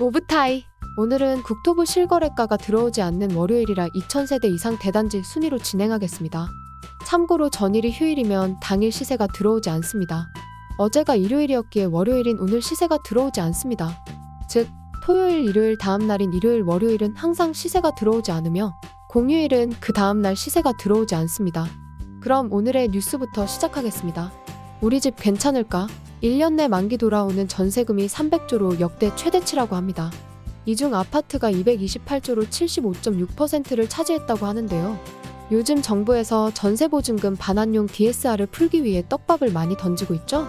오브타이. 오늘은 국토부 실거래가가 들어오지 않는 월요일이라 2000세대 이상 대단지 순위로 진행하겠습니다. 참고로 전일이 휴일이면 당일 시세가 들어오지 않습니다. 어제가 일요일이었기에 월요일인 오늘 시세가 들어오지 않습니다. 즉, 토요일, 일요일 다음 날인 일요일, 월요일은 항상 시세가 들어오지 않으며 공휴일은 그 다음 날 시세가 들어오지 않습니다. 그럼 오늘의 뉴스부터 시작하겠습니다. 우리 집 괜찮을까? 1년 내 만기 돌아오는 전세금이 300조로 역대 최대치라고 합니다. 이 중 아파트가 228조로 75.6%를 차지했다고 하는데요. 요즘 정부에서 전세보증금 반환용 DSR을 풀기 위해 떡밥을 많이 던지고 있죠?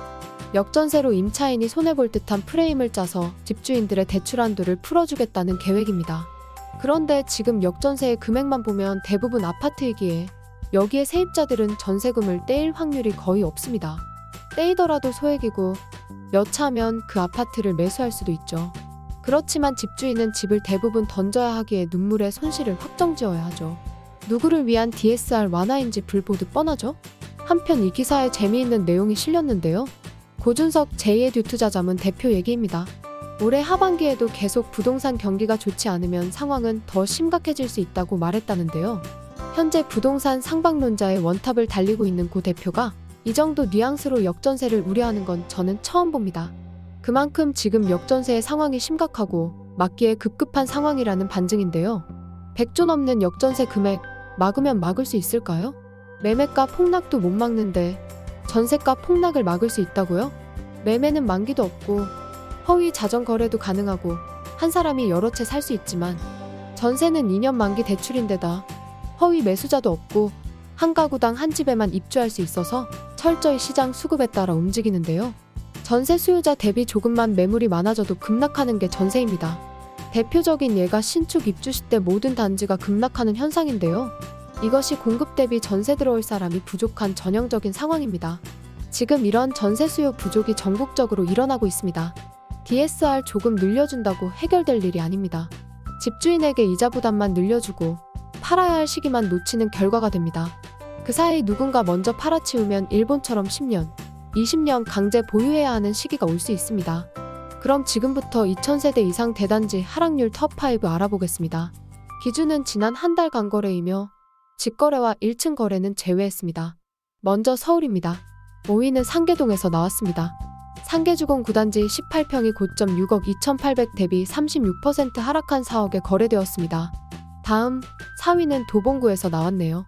역전세로 임차인이 손해볼 듯한 프레임을 짜서 집주인들의 대출 한도를 풀어주겠다는 계획입니다. 그런데 지금 역전세의 금액만 보면 대부분 아파트이기에 여기에 세입자들은 전세금을 떼일 확률이 거의 없습니다. 떼이더라도 소액이고 여차하면 그 아파트를 매수할 수도 있죠. 그렇지만 집주인은 집을 대부분 던져야 하기에 눈물의 손실을 확정지어야 하죠. 누구를 위한 DSR 완화인지 불보듯 뻔하죠? 한편 이 기사에 재미있는 내용이 실렸는데요. 고준석 제2의 듀투자자문 대표 얘기입니다. 올해 하반기에도 계속 부동산 경기가 좋지 않으면 상황은 더 심각해질 수 있다고 말했다는데요. 현재 부동산 상박론자의 원탑을 달리고 있는 고 대표가 이 정도 뉘앙스로 역전세를 우려하는 건 저는 처음 봅니다. 그만큼 지금 역전세의 상황이 심각하고 막기에 급급한 상황이라는 반증인데요. 100조 넘는 역전세 금액 막으면 막을 수 있을까요? 매매가 폭락도 못 막는데 전세가 폭락을 막을 수 있다고요? 매매는 만기도 없고 허위 자정 거래도 가능하고 한 사람이 여러 채 살 수 있지만 전세는 2년 만기 대출인데다 허위 매수자도 없고 한 가구당 한 집에만 입주할 수 있어서 철저히 시장 수급에 따라 움직이는데요. 전세 수요자 대비 조금만 매물이 많아져도 급락하는 게 전세입니다. 대표적인 예가 신축 입주 시때 모든 단지가 급락하는 현상인데요. 이것이 공급 대비 전세 들어올 사람이 부족한 전형적인 상황입니다. 지금 이런 전세 수요 부족이 전국적으로 일어나고 있습니다. DSR 조금 늘려준다고 해결될 일이 아닙니다. 집주인에게 이자 부담만 늘려주고 팔아야 할 시기만 놓치는 결과가 됩니다. 그 사이 누군가 먼저 팔아치우면 일본처럼 10년, 20년 강제 보유해야 하는 시기가 올 수 있습니다. 그럼 지금부터 2000세대 이상 대단지 하락률 톱5 알아보겠습니다. 기준은 지난 한 달 간거래이며 직거래와 1층 거래는 제외했습니다. 먼저 서울입니다. 5위는 상계동에서 나왔습니다. 상계주공 9단지 18평이 고점 6억 2,800 대비 36% 하락한 4억에 거래되었습니다. 다음 4위는 도봉구에서 나왔네요.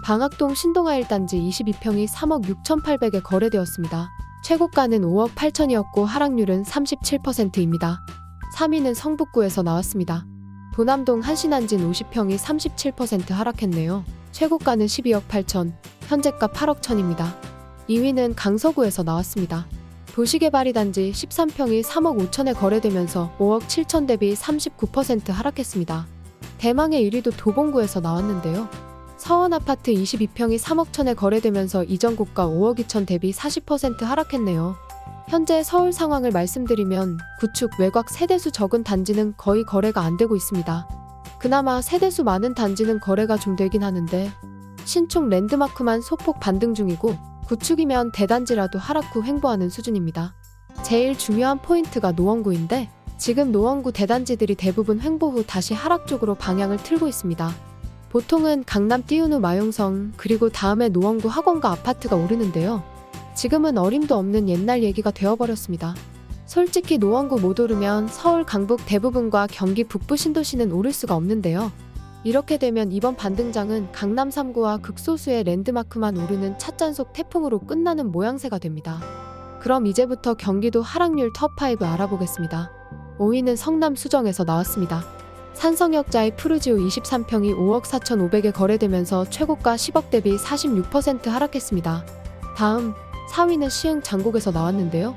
방학동 신동아 1단지 22평이 3억 6,800에 거래되었습니다. 최고가는 5억 8천이었고 하락률은 37%입니다. 3위는 성북구에서 나왔습니다. 도남동 한신안진 50평이 37% 하락했네요. 최고가는 12억 8천, 현재가 8억 천입니다. 2위는 강서구에서 나왔습니다. 도시개발 2단지 13평이 3억 5천에 거래되면서 5억 7천 대비 39% 하락했습니다. 대망의 1위도 도봉구에서 나왔는데요. 서원아파트 22평이 3억 천에 거래되면서 이전 고가 5억 2천 대비 40% 하락했네요. 현재 서울 상황을 말씀드리면 구축 외곽 세대수 적은 단지는 거의 거래가 안 되고 있습니다. 그나마 세대수 많은 단지는 거래가 좀 되긴 하는데 신축 랜드마크만 소폭 반등 중이고 구축이면 대단지라도 하락 후 횡보하는 수준입니다. 제일 중요한 포인트가 노원구인데 지금 노원구 대단지들이 대부분 횡보 후 다시 하락 쪽으로 방향을 틀고 있습니다. 보통은 강남 띄운 후 마용성 그리고 다음에 노원구 학원가 아파트가 오르는데요. 지금은 어림도 없는 옛날 얘기가 되어버렸습니다. 솔직히 노원구 못 오르면 서울 강북 대부분과 경기 북부 신도시는 오를 수가 없는데요. 이렇게 되면 이번 반등장은 강남 3구와 극소수의 랜드마크만 오르는 찻잔속 태풍으로 끝나는 모양새가 됩니다. 그럼 이제부터 경기도 하락률 톱5 알아보겠습니다. 5위는 성남 수정에서 나왔습니다. 산성역자의 푸르지오 23평이 5억 4,500에 거래되면서 최고가 10억 대비 46% 하락했습니다. 다음 4위는 시흥 장곡에서 나왔는데요.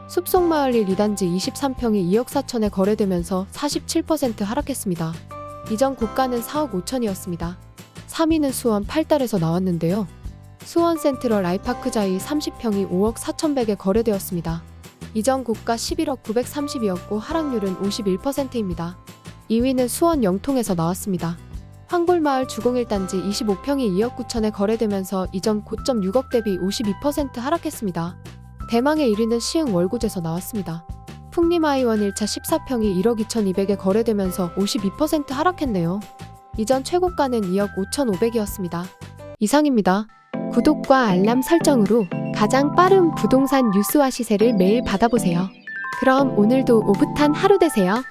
숲속마을 1 2단지 23평이 2억 4천에 거래되면서 47% 하락했습니다. 이전 고가는 4억 5천이었습니다. 3위는 수원 8달에서 나왔는데요. 수원 센트럴 아이파크자이 30평이 5억 4,100에 거래되었습니다. 이전 고가 11억 930이었고 하락률은 51%입니다. 2위는 수원 영통에서 나왔습니다. 황골마을 주공 1단지 25평이 2억 9천에 거래되면서 이전 고점 6억 대비 52% 하락했습니다. 대망의 1위는 시흥 월곶에서 나왔습니다. 풍림아이원 1차 14평이 1억 2,200에 거래되면서 52% 하락했네요. 이전 최고가는 2억 5,500이었습니다. 이상입니다. 구독과 알람 설정으로 가장 빠른 부동산 뉴스와 시세를 매일 받아보세요. 그럼 오늘도 오붓한 하루 되세요.